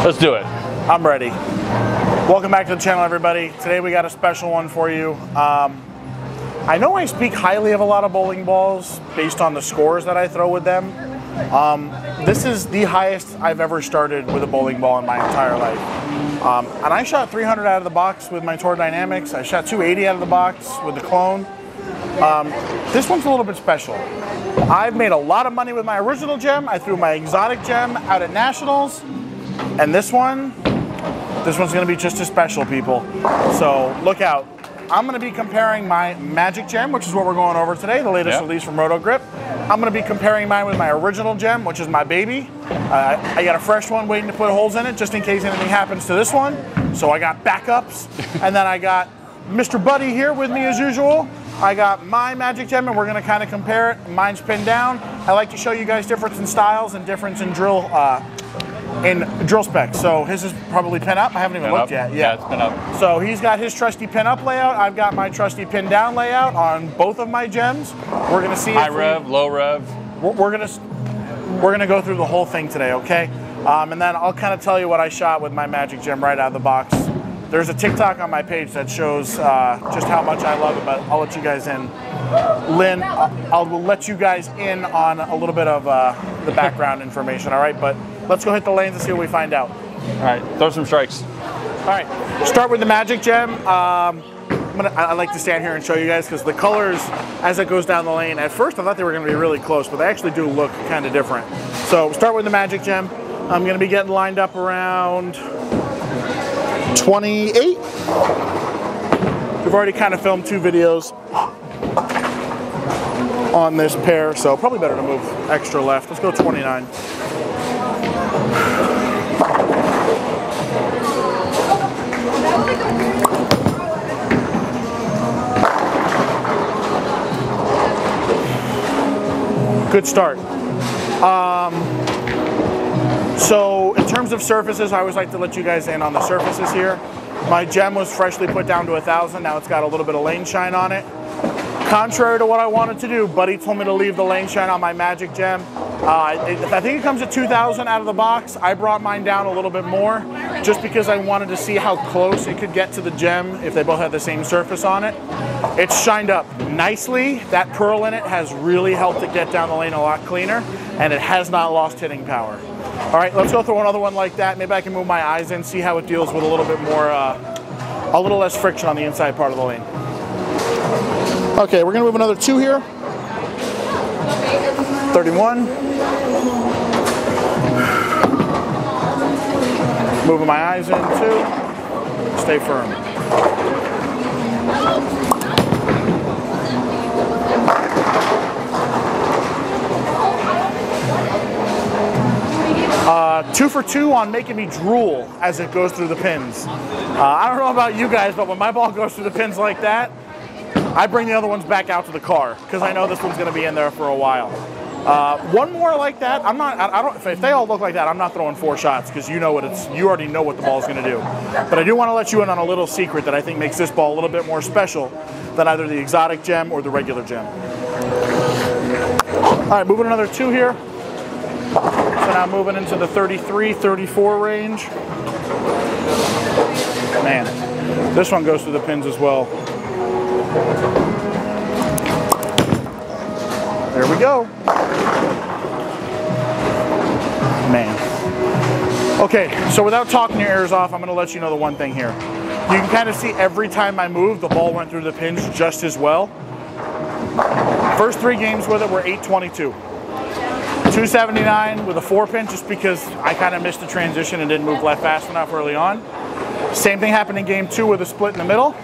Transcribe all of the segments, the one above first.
Let's do it. I'm ready. Welcome back to the channel, everybody. Today we got a special one for you. I know I speak highly of a lot of bowling balls based on the scores that I throw with them. This is the highest I've ever started with a bowling ball in my entire life. And I shot 300 out of the box with my Tour Dynamics. I shot 280 out of the box with the Clone. This one's a little bit special. I've made a lot of money with my original gem. I threw my exotic gem out at Nationals. And this one's gonna be just as special, people. So look out. I'm gonna be comparing my Magic Gem, which is what we're going over today, the latest release from Roto Grip. I'm gonna be comparing mine with my original gem, which is my baby. I got a fresh one waiting to put holes in it, just in case anything happens to this one. So I got backups. And then I got Mr. Buddy here with me as usual. I got my Magic Gem, and we're gonna kind of compare it. Mine's pinned down. I like to show you guys difference in styles and difference in drill specs. So his is probably pin up. I haven't even looked yet. Yeah, it's pin up. So he's got his trusty pin up layout. I've got my trusty pin down layout on both of my gems. We're gonna see high rev, low rev. We're gonna go through the whole thing today, okay? And then I'll kind of tell you what I shot with my Magic Gem right out of the box. There's a TikTok on my page that shows just how much I love it, but I'll let you guys in. Lynn, I'll let you guys in on a little bit of the background information, all right? But let's go hit the lanes and see what we find out. All right, throw some strikes. All right, start with the Magic Gem. I like to stand here and show you guys because the colors, as it goes down the lane, at first I thought they were gonna be really close, but they actually do look kind of different. So start with the Magic Gem. I'm gonna be getting lined up around 28. We've already kind of filmed 2 videos on this pair, so probably better to move extra left. Let's go 29. Good start. So in terms of surfaces, I always like to let you guys in on the surfaces here. My gem was freshly put down to 1,000. Now it's got a little bit of lane shine on it. Contrary to what I wanted to do, Buddy told me to leave the lane shine on my Magic Gem. I think it comes at 2,000 out of the box. I brought mine down a little bit more just because I wanted to see how close it could get to the gem if they both had the same surface on it. It's shined up nicely. That pearl in it has really helped it get down the lane a lot cleaner, and it has not lost hitting power. All right, let's go through another one like that. Maybe I can move my eyes in, see how it deals with a little bit more, a little less friction on the inside part of the lane. Okay, we're gonna move another 2 here. 31. Moving my eyes in 2. Stay firm. Two for 2 on making me drool as it goes through the pins. I don't know about you guys, but when my ball goes through the pins like that, I bring the other ones back out to the car because I know this one's going to be in there for a while. One more like that. If they all look like that, I'm not throwing 4 shots because you already know what the ball's going to do. But I do want to let you in on a little secret that I think makes this ball a little bit more special than either the exotic gem or the regular gem. All right, moving another 2 here. So now moving into the 33, 34 range. Man, this one goes through the pins as well. There we go. Man. Okay, so without talking your ears off, I'm gonna let you know the one thing here. You can kind of see every time I moved, the ball went through the pins just as well. First 3 games with it were 822. 279 with a 4-pin just because I kind of missed the transition and didn't move left fast enough early on. Same thing happened in game 2 with a split in the middle.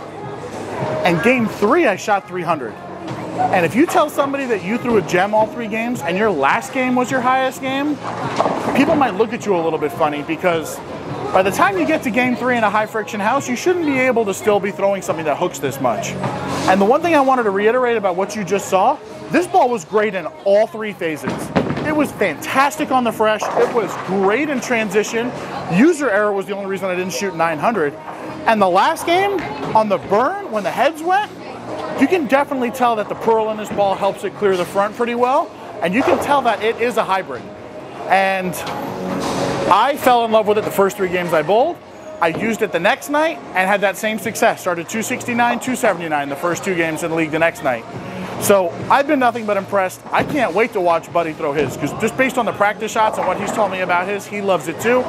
And game 3, I shot 300. And if you tell somebody that you threw a gem all 3 games and your last game was your highest game, people might look at you a little bit funny because by the time you get to game 3 in a high friction house, you shouldn't be able to still be throwing something that hooks this much. And the one thing I wanted to reiterate about what you just saw, this ball was great in all 3 phases. It was fantastic on the fresh. It was great in transition. User error was the only reason I didn't shoot 900. And the last game, on the burn, when the heads went, you can definitely tell that the pearl in this ball helps it clear the front pretty well. And you can tell that it is a hybrid. And I fell in love with it the first 3 games I bowled. I used it the next night and had that same success. Started 269, 279 the first 2 games in the league the next night. So I've been nothing but impressed. I can't wait to watch Buddy throw his, because just based on the practice shots and what he's told me about his, he loves it too.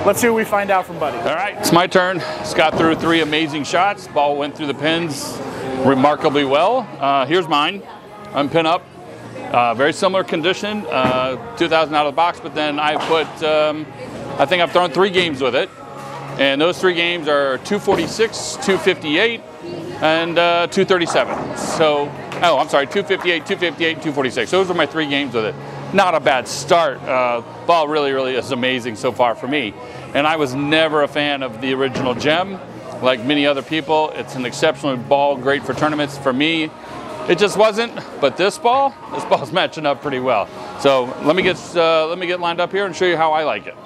Let's see what we find out from Buddy. All right, it's my turn. Scott threw 3 amazing shots. Ball went through the pins remarkably well. Here's mine. I'm pin up. Very similar condition, 2,000 out of the box, but then I put, I think I've thrown 3 games with it. And those 3 games are 246, 258, and 237. So, oh, I'm sorry, 258, 258, 246. Those are my 3 games with it. Not a bad start. Ball really is amazing so far for me. And I was never a fan of the original gem. Like many other people, it's an exceptional ball, great for tournaments. For me, it just wasn't. But this ball's matching up pretty well. So let me get lined up here and show you how I like it.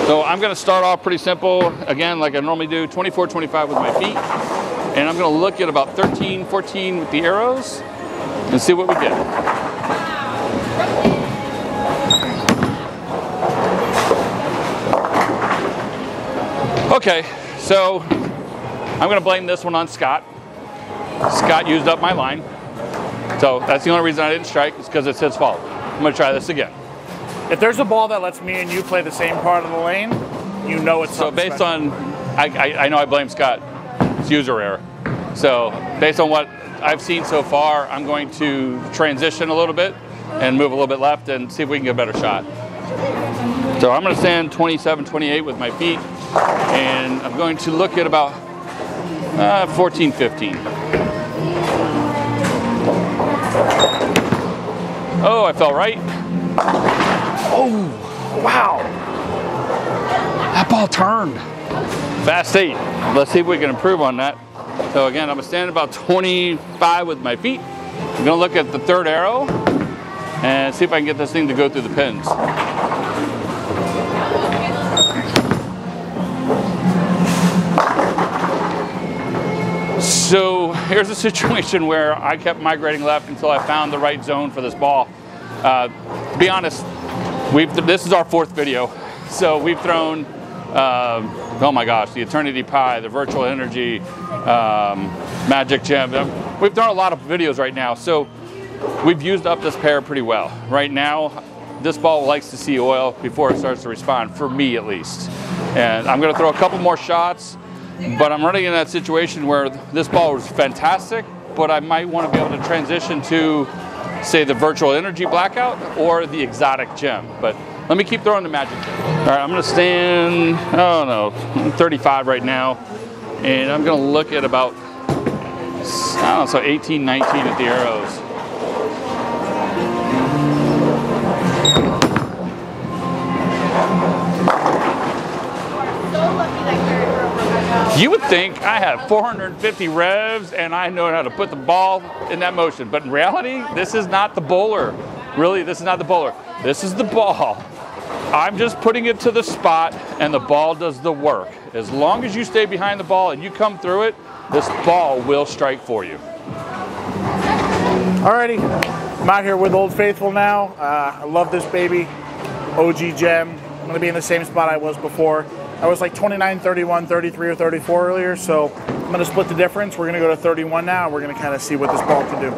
So I'm going to start off pretty simple, again, like I normally do, 24, 25 with my feet. And I'm going to look at about 13, 14 with the arrows and see what we get. Okay, so I'm going to blame this one on Scott. Scott used up my line. So that's the only reason I didn't strike, is because it's his fault. I'm going to try this again. If there's a ball that lets me and you play the same part of the lane, you know it's so based special. on, I know I blame Scott. It's user error. So based on what I've seen so far, I'm going to transition a little bit and move a little bit left and see if we can get a better shot. So I'm going to stand 27, 28 with my feet, and I'm going to look at about 14, 15. Oh, I fell right. Oh, wow. That ball turned. Fast 8. Let's see if we can improve on that. So again, I'm going to stand about 25 with my feet. I'm going to look at the 3rd arrow and see if I can get this thing to go through the pins. So here's a situation where I kept migrating left until I found the right zone for this ball. To be honest, this is our 4th video. So we've thrown, oh my gosh, the Eternity Pie, the Virtual Energy, Magic Gem. We've thrown a lot of videos right now. So we've used up this pair pretty well. Right now, this ball likes to see oil before it starts to respond, for me at least. And I'm going to throw a couple more shots, but I'm running in that situation where this ball was fantastic, but I might want to be able to transition to, say, the Virtual Energy Blackout or the Exotic Gem. But let me keep throwing the Magic Gem. All right, I'm going to stand, oh no, I'm 35 right now, and I'm going to look at about, I don't know, so 18, 19 at the arrows. You would think I have 450 revs and I know how to put the ball in that motion, but in reality, this is not the bowler. Really, this is not the bowler. This is the ball. I'm just putting it to the spot and the ball does the work. As long as you stay behind the ball and you come through it, this ball will strike for you. Alrighty, I'm out here with Old Faithful now. I love this baby, OG Gem. I'm going to be in the same spot I was before. I was like 29, 31, 33, or 34 earlier, so I'm going to split the difference. We're going to go to 31 now, and we're going to kind of see what this ball can do.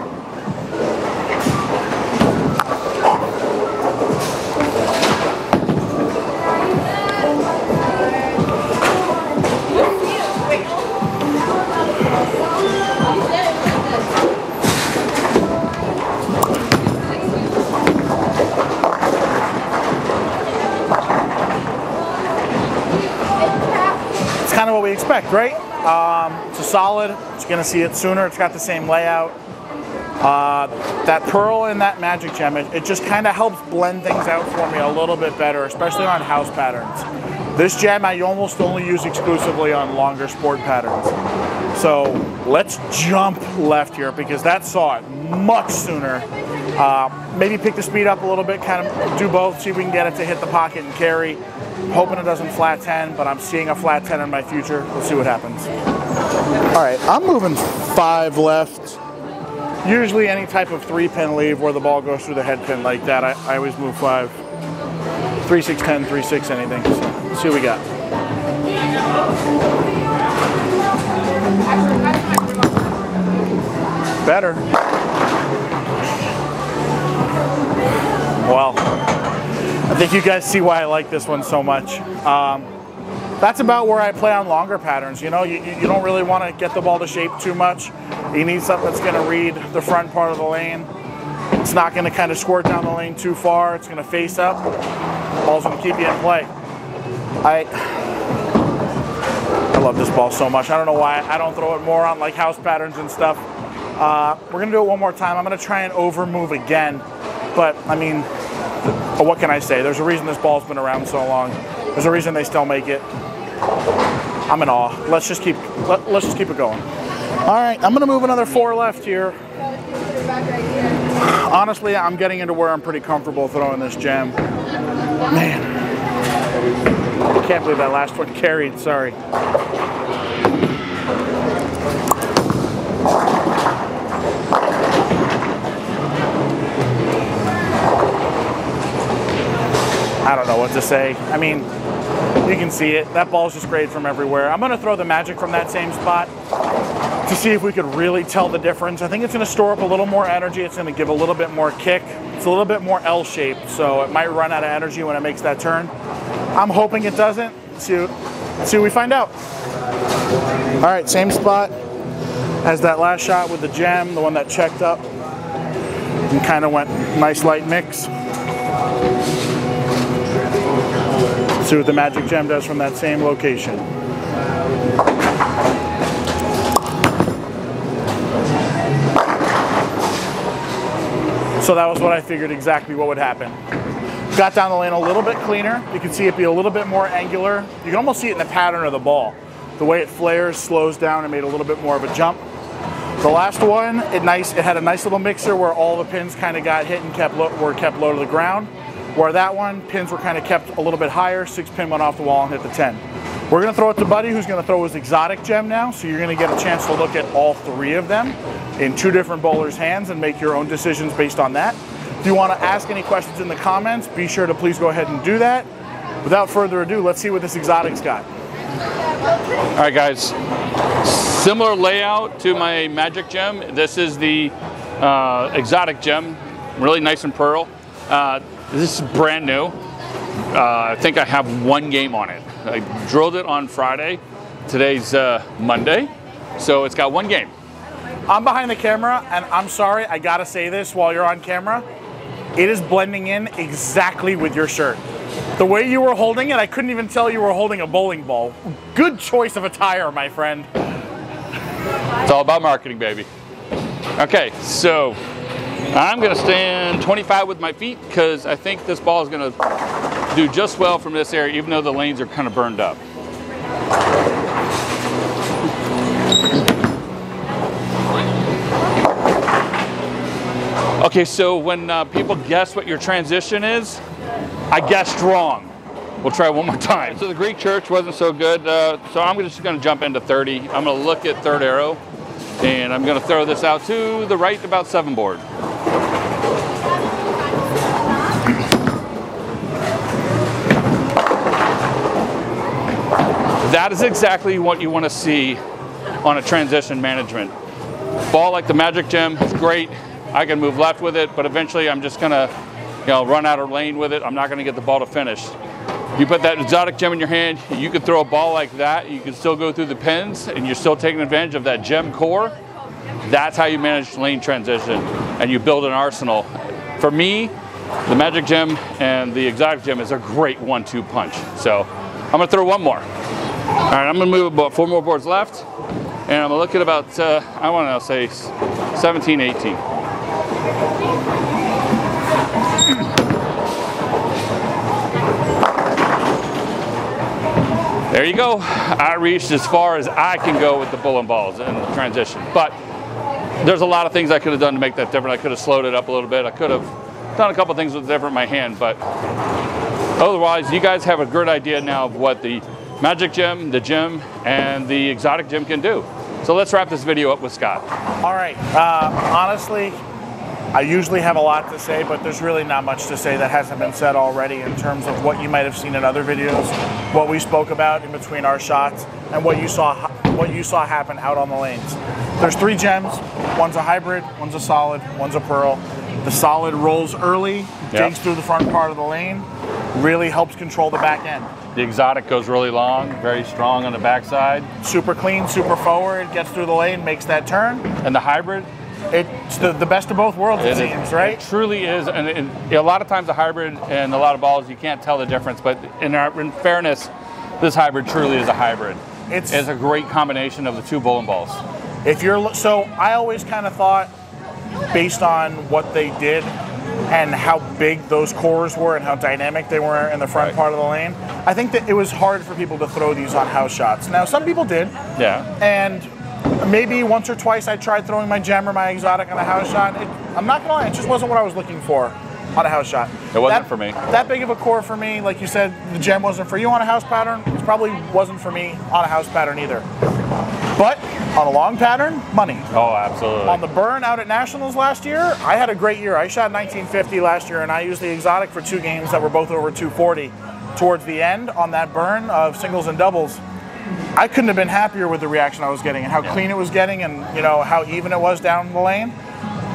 Kind of what we expect, right? It's a solid. It's going to see it sooner. It's got the same layout. That pearl and that Magic Gem, it just kind of helps blend things out for me a little bit better, especially on house patterns. This gem I almost only use exclusively on longer sport patterns. So let's jump left here because that saw it much sooner. Maybe pick the speed up a little bit, kind of do both, see if we can get it to hit the pocket and carry. Hoping it doesn't flat 10, but I'm seeing a flat 10 in my future. Let's see what happens. All right, I'm moving 5 left. Usually any type of 3-pin leave where the ball goes through the head pin like that, I always move 5. 3, 6, 10, 3, 6, anything. So let's see what we got. Better. Well, I think you guys see why I like this one so much. That's about where I play on longer patterns. You know, you don't really want to get the ball to shape too much. You need something that's going to read the front part of the lane. It's not going to kind of squirt down the lane too far. It's going to face up. Ball's going to keep you in play. I love this ball so much. I don't know why I don't throw it more on like house patterns and stuff. We're going to do it one more time. I'm going to try and over move again. But, I mean, what can I say? There's a reason this ball's been around so long. There's a reason they still make it. I'm in awe. Let's just keep it going. All right, I'm going to move another 4 left here. Honestly, I'm getting into where I'm pretty comfortable throwing this gem. Man, I can't believe that last one carried, sorry. I don't know what to say. I mean, you can see it. That ball's just great from everywhere. I'm going to throw the Magic from that same spot to see if we could really tell the difference. I think it's going to store up a little more energy. It's going to give a little bit more kick. It's a little bit more L-shaped, so it might run out of energy when it makes that turn. I'm hoping it doesn't. Let's see what we find out. All right, same spot as that last shot with the gem, the one that checked up and kind of went nice light mix. See what the Magic Gem does from that same location. So that was what I figured exactly what would happen. Got down the lane a little bit cleaner. You can see it be a little bit more angular. You can almost see it in the pattern of the ball. The way it flares, slows down, and made a little bit more of a jump. The last one, it had a nice little mixer where all the pins kind of got hit and were kept low to the ground. Where that one, pins were kind of kept a little bit higher, 6 pin went off the wall and hit the 10. We're going to throw it to Buddy, who's going to throw his exotic gem now, so you're going to get a chance to look at all 3 of them in 2 different bowlers' hands and make your own decisions based on that. If you want to ask any questions in the comments, be sure to please go ahead and do that. Without further ado, let's see what this exotic's got. All right, guys. Similar layout to my Magic Gem. This is the exotic gem, really nice and pearl. This is brand new. I think I have 1 game on it. I drilled it on Friday. Today's Monday, so it's got 1 game. I'm behind the camera, and I'm sorry, I gotta say this while you're on camera. It is blending in exactly with your shirt. The way you were holding it, I couldn't even tell you were holding a bowling ball. Good choice of attire, my friend. It's all about marketing, baby. Okay, so I'm gonna stand 25 with my feet because I think this ball is gonna do just well from this area, even though the lanes are kind of burned up. Okay, so when people guess what your transition is, I guessed wrong. We'll try one more time. So the Greek church wasn't so good, so I'm just gonna jump into 30. I'm gonna look at third arrow, and I'm gonna throw this out to the right about 7 board. That is exactly what you want to see on a transition management. Ball like the Magic Gem is great. I can move left with it, but eventually I'm just gonna, run out of lane with it. I'm not gonna get the ball to finish. You put that exotic gem in your hand, you can throw a ball like that. You can still go through the pins, and you're still taking advantage of that gem core. That's how you manage lane transition, and you build an arsenal. For me, the Magic Gem and the exotic gem is a great 1-2 punch. So I'm gonna throw 1 more. All right, I'm gonna move about 4 more boards left, and I'm gonna look at about, I wanna say 17, 18. There you go. I reached as far as I can go with the bowling balls in the transition. But there's a lot of things I could have done to make that different. I could have slowed it up a little bit. I could have done a couple things with different in my hand, but otherwise, you guys have a good idea now of what the Magic Gem, the gem, and the exotic gem can do. So let's wrap this video up with Scott. All right, honestly, I usually have a lot to say, but there's really not much to say that hasn't been said already in terms of what you might have seen in other videos, what we spoke about in between our shots, and what you saw happen out on the lanes. There's 3 gems. One's a hybrid, one's a solid, one's a pearl. The solid rolls early, digs through the front part of the lane, really helps control the back end. The exotic goes really long, very strong on the backside. Super clean, super forward, gets through the lane, makes that turn. And the hybrid? It's the best of both worlds, it seems, right? It truly is, and a lot of times the hybrid and a lot of balls, you can't tell the difference, but in fairness, this hybrid truly is a hybrid. It's a great combination of the 2 bowling balls. So I always kind of thought, based on what they did and how big those cores were and how dynamic they were in the front part of the lane, I think that it was hard for people to throw these on house shots. Now, some people did. Yeah. And maybe once or twice I tried throwing my gem or my exotic on a house shot. I'm not gonna lie, it just wasn't what I was looking for on a house shot. It wasn't for me. That big of a core for me, like you said, the gem wasn't for you on a house pattern. It probably wasn't for me on a house pattern either. But on a long pattern, money. Oh, absolutely. On the burn out at Nationals last year, I had a great year. I shot 1950 last year, and I used the exotic for 2 games that were both over 240. Towards the end, on that burn of singles and doubles, I couldn't have been happier with the reaction I was getting and how clean it was getting, and how even it was down the lane.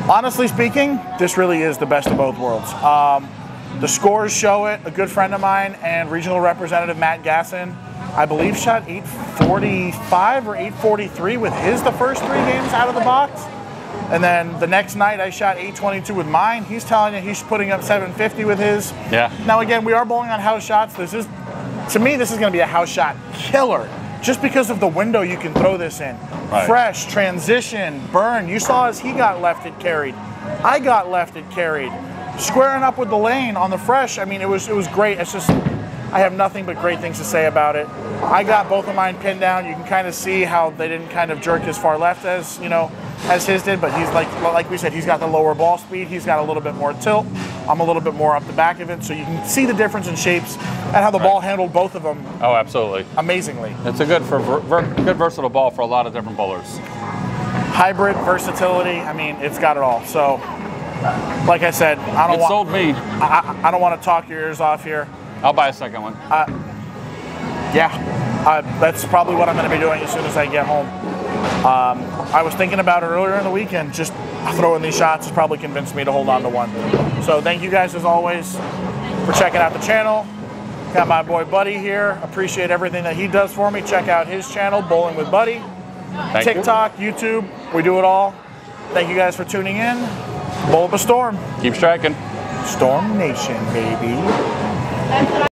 Honestly speaking, this really is the best of both worlds. The scores show it. A good friend of mine and regional representative Matt Gasson, I believe, shot 845 or 843 with the first 3 games out of the box. And then the next night I shot 822 with mine. He's telling you he's putting up 750 with his. Yeah. Now again, we are bowling on house shots. To me, this is going to be a house shot killer, just because of the window you can throw this in. Right. Fresh, transition, burn. You saw as he got left it carried. I got left it carried. Squaring up with the lane on the fresh, I mean, it was great. It's just, I have nothing but great things to say about it. I got both of mine pinned down. You can kind of see how they didn't kind of jerk as far left as his did, but he's like we said, he's got the lower ball speed. He's got a little bit more tilt. I'm a little bit more up the back of it, so you can see the difference in shapes and how the ball handled both of them. Oh, absolutely. Amazingly. It's a good versatile ball for a lot of different bowlers. Hybrid versatility. I mean, it's got it all. So, like I said, I don't want to talk your ears off here. I'll buy a second one. That's probably what I'm going to be doing as soon as I get home. I was thinking about it earlier in the weekend. Just throwing these shots has probably convinced me to hold on to one. So thank you guys as always for checking out the channel. Got my boy Buddy here. Appreciate everything that he does for me. Check out his channel, Bowling with Buddy. TikTok, YouTube, we do it all. Thank you guys for tuning in. Bowl up a storm. Keep striking. Storm Nation, baby.